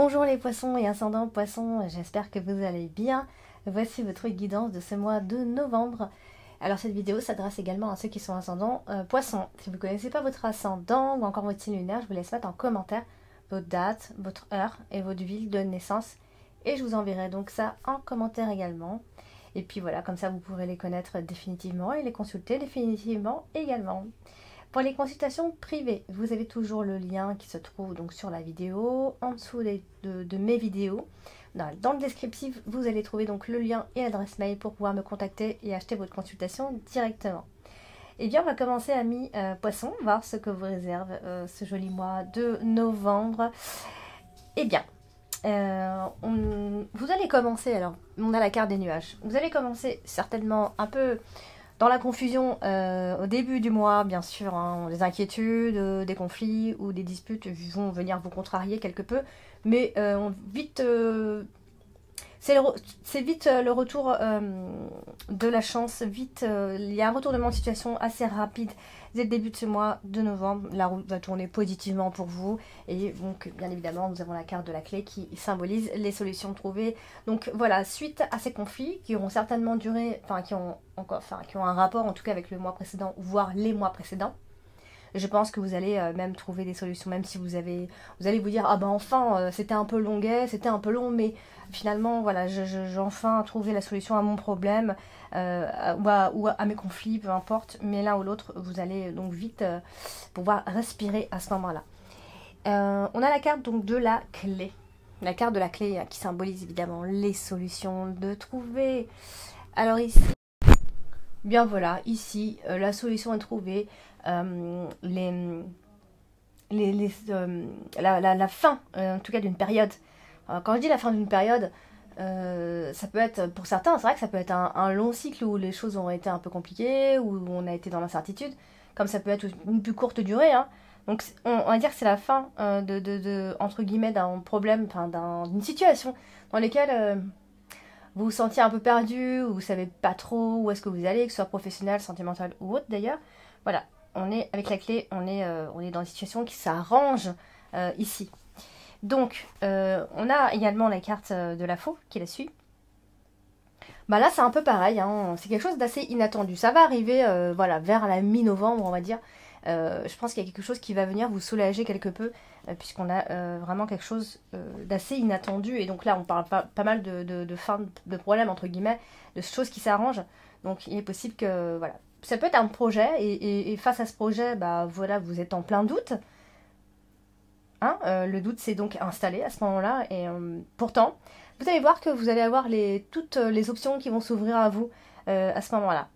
Bonjour les poissons et ascendants poissons, j'espère que vous allez bien. Voici votre guidance de ce mois de novembre. Alors cette vidéo s'adresse également à ceux qui sont ascendants poissons. Si vous ne connaissez pas votre ascendant ou encore votre signe lunaire, je vous laisse mettre en commentaire votre date, votre heure et votre ville de naissance. Et je vous enverrai donc ça en commentaire également. Et puis voilà, comme ça vous pourrez les connaître définitivement et les consulter définitivement également. Pour les consultations privées, vous avez toujours le lien qui se trouve donc sur la vidéo, en dessous de mes vidéos. Dans le descriptif, vous allez trouver donc le lien et l'adresse mail pour pouvoir me contacter et acheter votre consultation directement. Et bien, on va commencer, amis poissons, voir ce que vous réserve ce joli mois de novembre. Eh bien, vous allez commencer, alors on a la carte des nuages, vous allez commencer certainement un peu dans la confusion au début du mois, bien sûr, hein, des inquiétudes, des conflits ou des disputes vont venir vous contrarier quelque peu, mais c'est vite le retour de la chance, il y a un retournement de situation assez rapide dès le début de ce mois de novembre. La roue va tourner positivement pour vous et donc bien évidemment nous avons la carte de la clé qui symbolise les solutions trouvées. Donc voilà, suite à ces conflits qui auront certainement duré, qui ont un rapport en tout cas avec le mois précédent, voire les mois précédents, je pense que vous allez même trouver des solutions, même si vous allez vous dire ah ben enfin c'était un peu longuet, c'était un peu long, mais finalement voilà j'ai enfin trouvé la solution à mon problème ou à mes conflits, peu importe, mais l'un ou l'autre vous allez donc vite pouvoir respirer à ce moment-là. On a la carte donc de la clé, la carte de la clé qui symbolise évidemment les solutions de trouver. Alors ici, bien voilà, ici la solution est trouvée. La fin en tout cas d'une période. Quand je dis la fin d'une période, ça peut être pour certains, c'est vrai que ça peut être un long cycle où les choses ont été un peu compliquées, où on a été dans l'incertitude, comme ça peut être une plus courte durée, hein. Donc on va dire que c'est la fin entre guillemets d'un problème, d'une situation dans laquelle vous vous sentiez un peu perdu, ou vous savez pas trop où est-ce que vous allez, que ce soit professionnel, sentimental ou autre d'ailleurs. Voilà, on est avec la clé, on est dans une situation qui s'arrange ici. Donc, on a également la carte de la faux qui la suit. Bah là, c'est un peu pareil, hein, c'est quelque chose d'assez inattendu. Ça va arriver voilà, vers la mi-novembre, on va dire. Je pense qu'il y a quelque chose qui va venir vous soulager quelque peu, puisqu'on a vraiment quelque chose d'assez inattendu. Et donc là, on parle pas mal de fin de problème, entre guillemets, de choses qui s'arrangent. Donc, il est possible que, voilà, ça peut être un projet, et face à ce projet, bah voilà, vous êtes en plein doute. Hein, le doute s'est donc installé à ce moment-là, et pourtant, vous allez voir que vous allez avoir toutes les options qui vont s'ouvrir à vous à ce moment-là.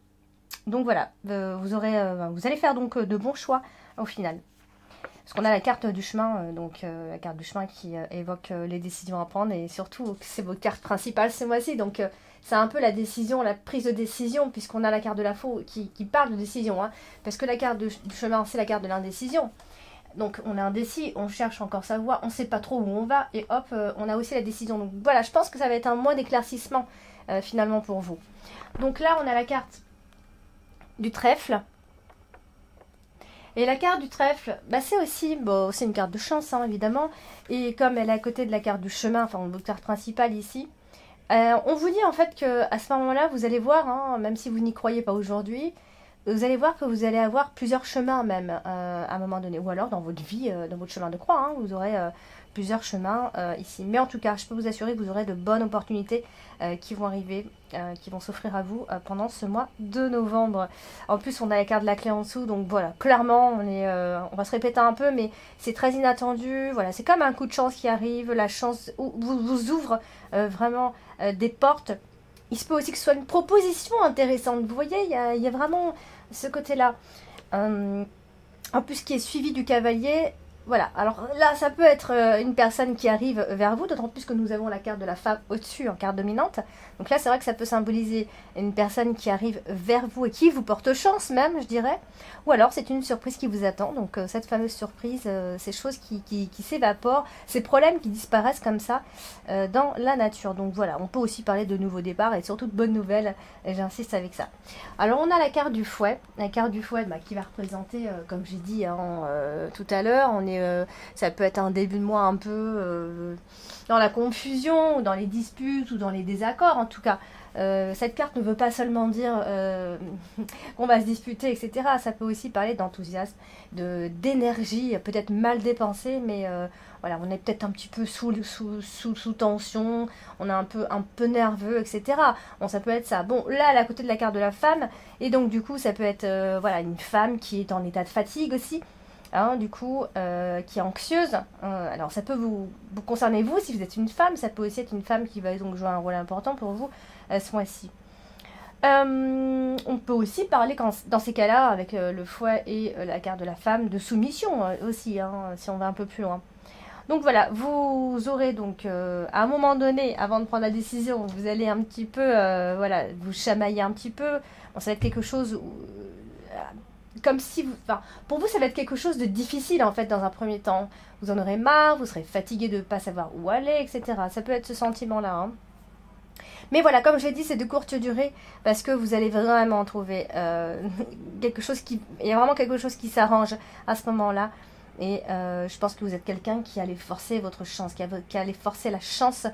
Donc voilà, vous allez faire donc de bons choix au final. Parce qu'on a la carte du chemin, la carte du chemin qui évoque les décisions à prendre, et surtout c'est votre carte principale ce mois-ci, donc c'est un peu la décision, la prise de décision, puisqu'on a la carte de la faux qui parle de décision, hein, parce que la carte du chemin c'est la carte de l'indécision. Donc on est indécis, on cherche encore sa voie, on ne sait pas trop où on va, et hop, on a aussi la décision. Donc voilà, je pense que ça va être un mois d'éclaircissement finalement pour vous. Donc là, on a la carte du trèfle. Et la carte du trèfle, bah, c'est aussi une carte de chance, hein, évidemment. Et comme elle est à côté de la carte du chemin, enfin votre carte principale ici, on vous dit en fait qu'à ce moment-là, vous allez voir, hein, même si vous n'y croyez pas aujourd'hui, vous allez voir que vous allez avoir plusieurs chemins même à un moment donné. Ou alors dans votre vie, dans votre chemin de croix, hein, vous aurez plusieurs chemins ici. Mais en tout cas, je peux vous assurer que vous aurez de bonnes opportunités qui vont arriver, qui vont s'offrir à vous pendant ce mois de novembre. En plus, on a la carte de la clé en dessous. Donc voilà, clairement, on va se répéter un peu, mais c'est très inattendu. Voilà, c'est comme un coup de chance qui arrive. La chance vous ouvre vraiment des portes. Il se peut aussi que ce soit une proposition intéressante. Vous voyez, il y a vraiment ce côté-là. En plus, qui est suivi du cavalier. Voilà, alors là, ça peut être une personne qui arrive vers vous, d'autant plus que nous avons la carte de la femme au-dessus en carte dominante. Donc là, c'est vrai que ça peut symboliser une personne qui arrive vers vous et qui vous porte chance même, je dirais. Ou alors, c'est une surprise qui vous attend. Donc cette fameuse surprise, ces choses qui s'évaporent, ces problèmes qui disparaissent comme ça dans la nature. Donc voilà, on peut aussi parler de nouveaux départs et surtout de bonnes nouvelles, et j'insiste avec ça. Alors on a la carte du fouet qui va représenter, comme j'ai dit tout à l'heure, on est mais ça peut être un début de mois un peu dans la confusion, ou dans les disputes, ou dans les désaccords en tout cas. Cette carte ne veut pas seulement dire qu'on va se disputer, etc. Ça peut aussi parler d'enthousiasme, d'énergie, peut-être mal dépensée, mais voilà, on est peut-être un petit peu sous tension, on est un peu nerveux, etc. Bon, ça peut être ça. Bon, là, elle est à côté de la carte de la femme, et donc du coup, ça peut être voilà, une femme qui est en état de fatigue aussi. Hein, du coup, qui est anxieuse. Alors, ça peut vous concerner vous, si vous êtes une femme. Ça peut aussi être une femme qui va donc jouer un rôle important pour vous ce mois-ci. On peut aussi parler dans ces cas-là, avec le fouet et la carte de la femme, de soumission aussi, hein, si on va un peu plus loin. Donc voilà, vous aurez donc à un moment donné, avant de prendre la décision, vous allez un petit peu, voilà, vous chamailler un petit peu. Bon, ça va être quelque chose comme si vous, enfin, pour vous ça va être quelque chose de difficile en fait dans un premier temps. Vous en aurez marre, vous serez fatigué de ne pas savoir où aller, etc. Ça peut être ce sentiment-là. Hein. Mais voilà, comme je l'ai dit, c'est de courte durée parce que vous allez vraiment trouver quelque chose il y a vraiment quelque chose qui s'arrange à ce moment-là. Et je pense que vous êtes quelqu'un qui allait forcer votre chance, qui allait forcer la chance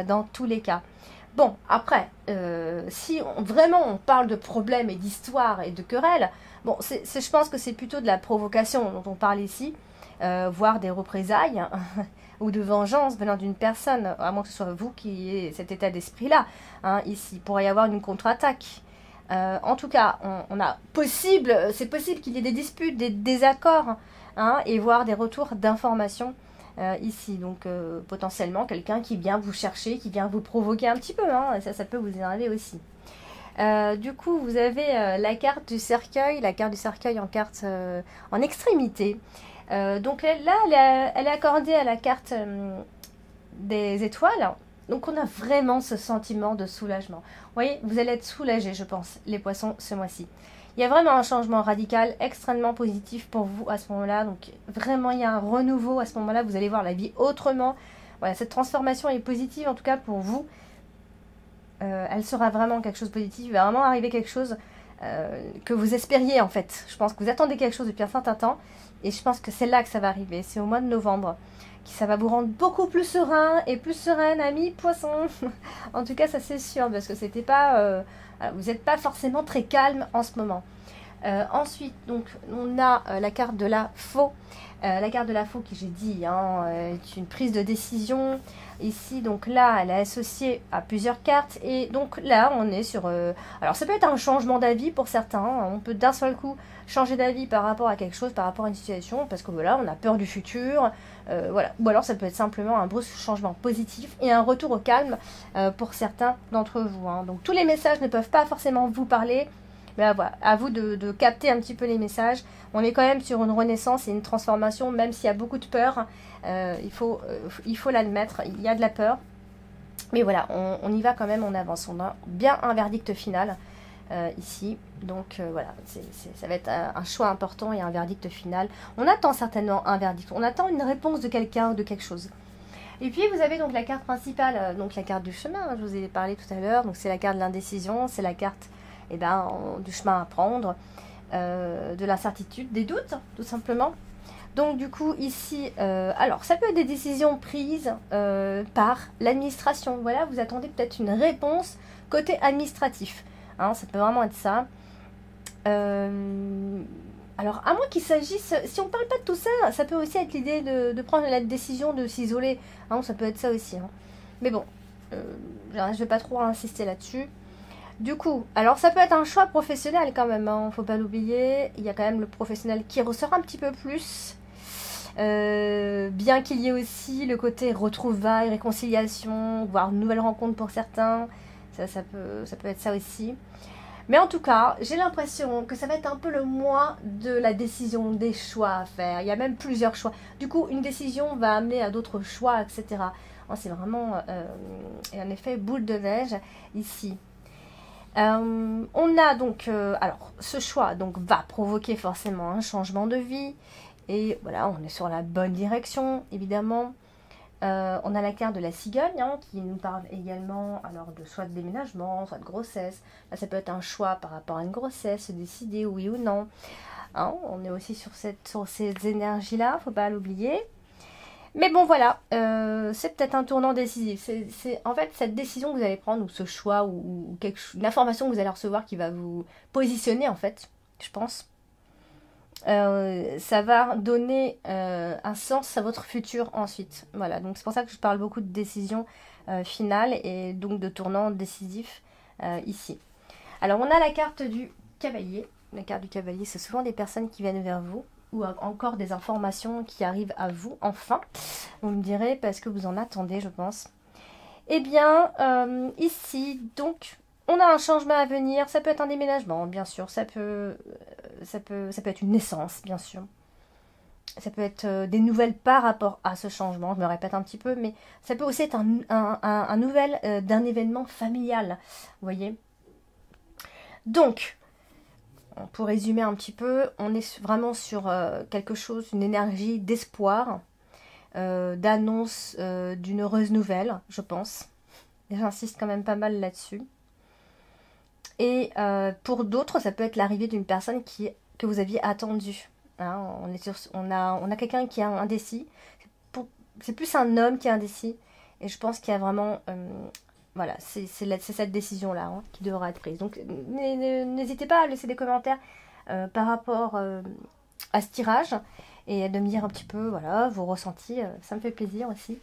dans tous les cas. Bon, après, si vraiment on parle de problèmes et d'histoires et de querelles, bon, je pense que c'est plutôt de la provocation dont on parle ici, voire des représailles ou de vengeance venant d'une personne, à moins que ce soit vous qui ayez cet état d'esprit-là. Hein, ici, il pourrait y avoir une contre-attaque. En tout cas, c'est possible qu'il y ait des disputes, des désaccords, hein, et voire des retours d'informations. Ici, donc potentiellement quelqu'un qui vient vous chercher, qui vient vous provoquer un petit peu, hein, et ça peut vous énerver aussi. Du coup, vous avez la carte du cercueil en carte en extrémité. Donc là, elle est accordée à la carte des étoiles. Donc on a vraiment ce sentiment de soulagement. Vous voyez, vous allez être soulagés, je pense, les poissons, ce mois-ci. Il y a vraiment un changement radical, extrêmement positif pour vous à ce moment-là. Donc vraiment, il y a un renouveau à ce moment-là. Vous allez voir la vie autrement. Voilà, cette transformation est positive, en tout cas pour vous. Elle sera vraiment quelque chose de positif. Il va vraiment arriver quelque chose que vous espériez, en fait. Je pense que vous attendez quelque chose depuis un certain temps. Et je pense que c'est là que ça va arriver. C'est au mois de novembre. Ça va vous rendre beaucoup plus serein et plus sereine, amis poissons. En tout cas, ça c'est sûr, parce que c'était pas... vous n'êtes pas forcément très calme en ce moment. Ensuite, donc, on a la carte de la faux. La carte de la faux, qui j'ai dit, hein, est une prise de décision. Ici, donc là, elle est associée à plusieurs cartes. Et donc là, on est sur... alors, ça peut être un changement d'avis pour certains. Hein. On peut d'un seul coup changer d'avis par rapport à quelque chose, par rapport à une situation, parce que voilà, on a peur du futur. Voilà. Ou alors, ça peut être simplement un brusque changement positif et un retour au calme pour certains d'entre vous. Hein. Donc, tous les messages ne peuvent pas forcément vous parler. Mais voilà, à vous de capter un petit peu les messages. On est quand même sur une renaissance et une transformation, même s'il y a beaucoup de peur. Il faut l'admettre, il y a de la peur. Mais voilà, on y va quand même, on avance. On a bien un verdict final ici. Donc voilà, ça va être un choix important et un verdict final. On attend certainement un verdict. On attend une réponse de quelqu'un ou de quelque chose. Et puis vous avez donc la carte principale, donc la carte du chemin, hein, je vous ai parlé tout à l'heure. Donc c'est la carte de l'indécision, c'est la carte du chemin à prendre, de l'incertitude, des doutes, tout simplement. Donc du coup ici, alors ça peut être des décisions prises par l'administration. Voilà, vous attendez peut-être une réponse côté administratif. Hein, ça peut vraiment être ça. Alors à moins qu'il s'agisse, si on ne parle pas de tout ça, ça peut aussi être l'idée de prendre la décision de s'isoler. Hein, ça peut être ça aussi. Hein. Mais bon, je ne vais pas trop insister là-dessus. Du coup, alors ça peut être un choix professionnel quand même, hein, faut pas l'oublier. Il y a quand même le professionnel qui ressort un petit peu plus. Bien qu'il y ait aussi le côté retrouvailles, réconciliation, voire nouvelle rencontre pour certains. Ça peut être ça aussi. Mais en tout cas, j'ai l'impression que ça va être un peu le mois de la décision, des choix à faire. Il y a même plusieurs choix. Du coup, une décision va amener à d'autres choix, etc. C'est vraiment un effet boule de neige ici. On a donc, alors ce choix donc va provoquer forcément un changement de vie et voilà, on est sur la bonne direction évidemment. On a la carte de la cigogne hein, qui nous parle également alors de soit de déménagement, soit de grossesse. Là, ça peut être un choix par rapport à une grossesse, se décider oui ou non. Hein, on est aussi sur ces énergies-là, faut pas l'oublier. Mais bon, voilà, c'est peut-être un tournant décisif. C'est en fait cette décision que vous allez prendre, ou ce choix, ou une information que vous allez recevoir qui va vous positionner, en fait, je pense. Ça va donner un sens à votre futur ensuite. Voilà, donc c'est pour ça que je parle beaucoup de décision finale et donc de tournant décisif ici. Alors, on a la carte du cavalier. La carte du cavalier, c'est souvent des personnes qui viennent vers vous ou encore des informations qui arrivent à vous, enfin. Vous me direz, parce que vous en attendez, je pense. Eh bien, ici, donc, on a un changement à venir. Ça peut être un déménagement, bien sûr. Ça peut être une naissance, bien sûr. Ça peut être des nouvelles par rapport à ce changement. Je me répète un petit peu, mais ça peut aussi être un nouvel d'un événement familial. Vous voyez ? Donc, pour résumer un petit peu, on est vraiment sur quelque chose, une énergie d'espoir, d'annonce d'une heureuse nouvelle, je pense. Et j'insiste quand même pas mal là-dessus. Et pour d'autres, ça peut être l'arrivée d'une personne que vous aviez attendue. Hein, on a quelqu'un qui est indécis. C'est plus un homme qui est indécis. Et je pense qu'il y a vraiment... voilà, c'est cette décision-là hein, qui devra être prise. Donc n'hésitez pas à laisser des commentaires par rapport à ce tirage et de me dire un petit peu voilà, vos ressentis. Ça me fait plaisir aussi.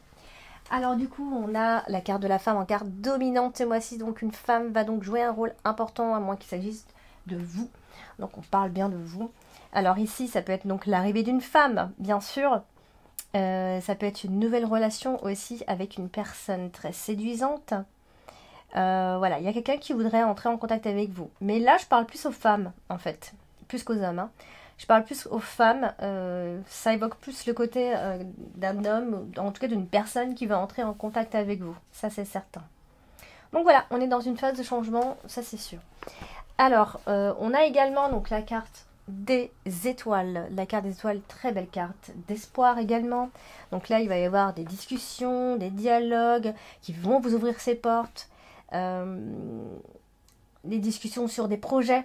Alors du coup, on a la carte de la femme en carte dominante ce mois-ci. Donc une femme va donc jouer un rôle important à moins qu'il s'agisse de vous. Donc on parle bien de vous. Alors ici, ça peut être donc l'arrivée d'une femme, bien sûr. Ça peut être une nouvelle relation aussi avec une personne très séduisante. Voilà, il y a quelqu'un qui voudrait entrer en contact avec vous. Mais là, je parle plus aux femmes, en fait, plus qu'aux hommes. Hein. Je parle plus aux femmes. Ça évoque plus le côté d'un homme, en tout cas d'une personne qui veut entrer en contact avec vous. Ça, c'est certain. Donc voilà, on est dans une phase de changement, ça c'est sûr. Alors, on a également donc la carte des étoiles. La carte des étoiles, très belle carte d'espoir également. Donc là, il va y avoir des discussions, des dialogues qui vont vous ouvrir ces portes. Des discussions sur des projets,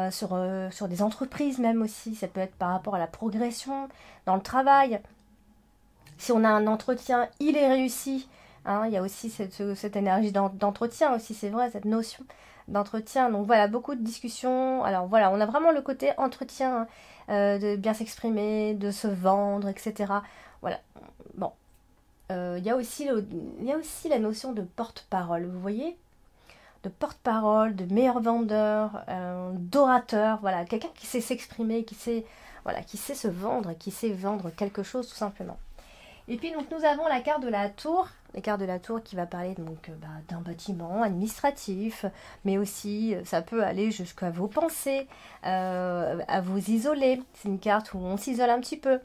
sur des entreprises même aussi. Ça peut être par rapport à la progression dans le travail. Si on a un entretien, il est réussi. Hein, il y a aussi cette énergie d'entretien aussi, c'est vrai, cette notion d'entretien. Donc voilà, beaucoup de discussions. Alors voilà, on a vraiment le côté entretien, de bien s'exprimer, de se vendre, etc. Voilà. Bon. Il y a aussi la notion de porte-parole, vous voyez ? De porte-parole, de meilleur vendeur, d'orateur, voilà, quelqu'un qui sait s'exprimer, qui sait se vendre, qui sait vendre quelque chose tout simplement. Et puis donc nous avons la carte de la tour qui va parler donc d'un bâtiment administratif, mais aussi ça peut aller jusqu'à vos pensées, à vous isoler. C'est une carte où on s'isole un petit peu.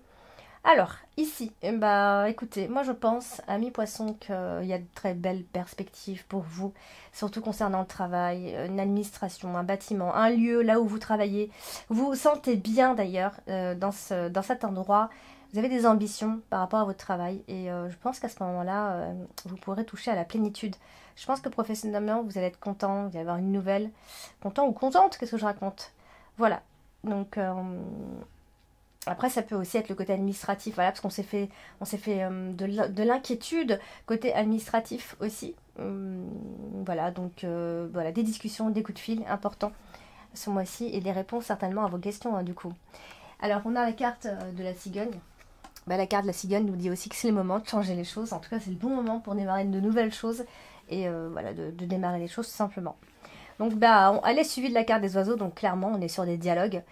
Alors, ici, écoutez, moi je pense, amis poissons, qu'il y a de très belles perspectives pour vous, surtout concernant le travail, une administration, un bâtiment, un lieu là où vous travaillez. Vous vous sentez bien d'ailleurs dans cet endroit, vous avez des ambitions par rapport à votre travail et je pense qu'à ce moment-là, vous pourrez toucher à la plénitude. Je pense que professionnellement, vous allez être content, vous allez avoir une nouvelle, content ou contente, qu'est-ce que je raconte? Voilà, donc... Après, ça peut aussi être le côté administratif, voilà, parce qu'on s'est fait de l'inquiétude côté administratif aussi. Voilà, donc voilà, des discussions, des coups de fil importants ce mois-ci et des réponses certainement à vos questions hein, du coup. Alors, on a la carte de la cigogne. La carte de la cigogne nous dit aussi que c'est le moment de changer les choses. En tout cas, c'est le bon moment pour démarrer de nouvelles choses et voilà, de démarrer les choses tout simplement. Donc elle est suivie de la carte des oiseaux, donc clairement on est sur des dialogues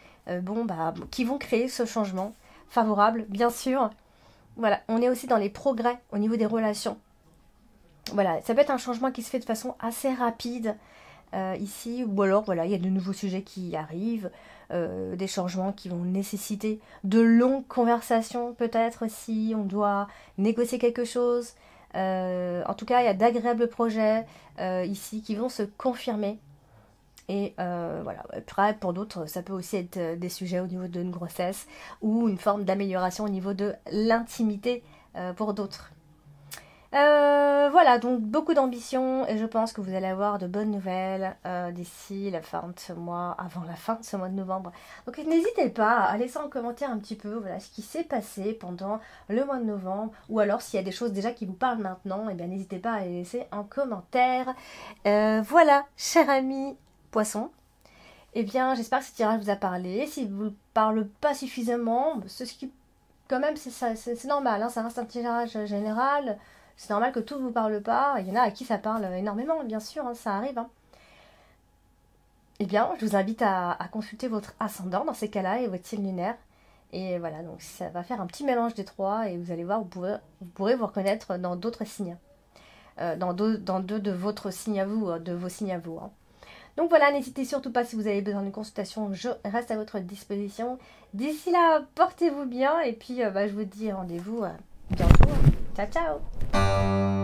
qui vont créer ce changement favorable, bien sûr. Voilà, on est aussi dans les progrès au niveau des relations. Voilà, ça peut être un changement qui se fait de façon assez rapide ici, ou alors voilà, il y a de nouveaux sujets qui arrivent, des changements qui vont nécessiter de longues conversations peut-être si on doit négocier quelque chose. En tout cas, il y a d'agréables projets ici qui vont se confirmer. Et voilà, après pour d'autres, ça peut aussi être des sujets au niveau d'une grossesse ou une forme d'amélioration au niveau de l'intimité pour d'autres. Voilà, donc beaucoup d'ambition et je pense que vous allez avoir de bonnes nouvelles d'ici la fin de ce mois, avant la fin de ce mois de novembre. Donc n'hésitez pas à laisser en commentaire un petit peu voilà, ce qui s'est passé pendant le mois de novembre, ou alors s'il y a des choses déjà qui vous parlent maintenant, et bien n'hésitez pas à les laisser en commentaire. Voilà, cher ami poisson, eh bien j'espère que ce tirage vous a parlé. S'il ne vous parle pas suffisamment, c'est ce qui, quand même, c'est normal, hein, ça reste un tirage général. C'est normal que tout ne vous parle pas. Il y en a à qui ça parle énormément, bien sûr, hein, ça arrive. Hein. Eh bien, je vous invite à consulter votre ascendant dans ces cas-là et votre signe lunaire. Et voilà, donc ça va faire un petit mélange des trois et vous allez voir, vous pourrez vous reconnaître dans d'autres signes. Dans deux de votre signe à vous, de vos signes à vous. Hein. Donc voilà, n'hésitez surtout pas si vous avez besoin d'une consultation, je reste à votre disposition. D'ici là, portez-vous bien et puis je vous dis rendez-vous bientôt. Ciao, ciao!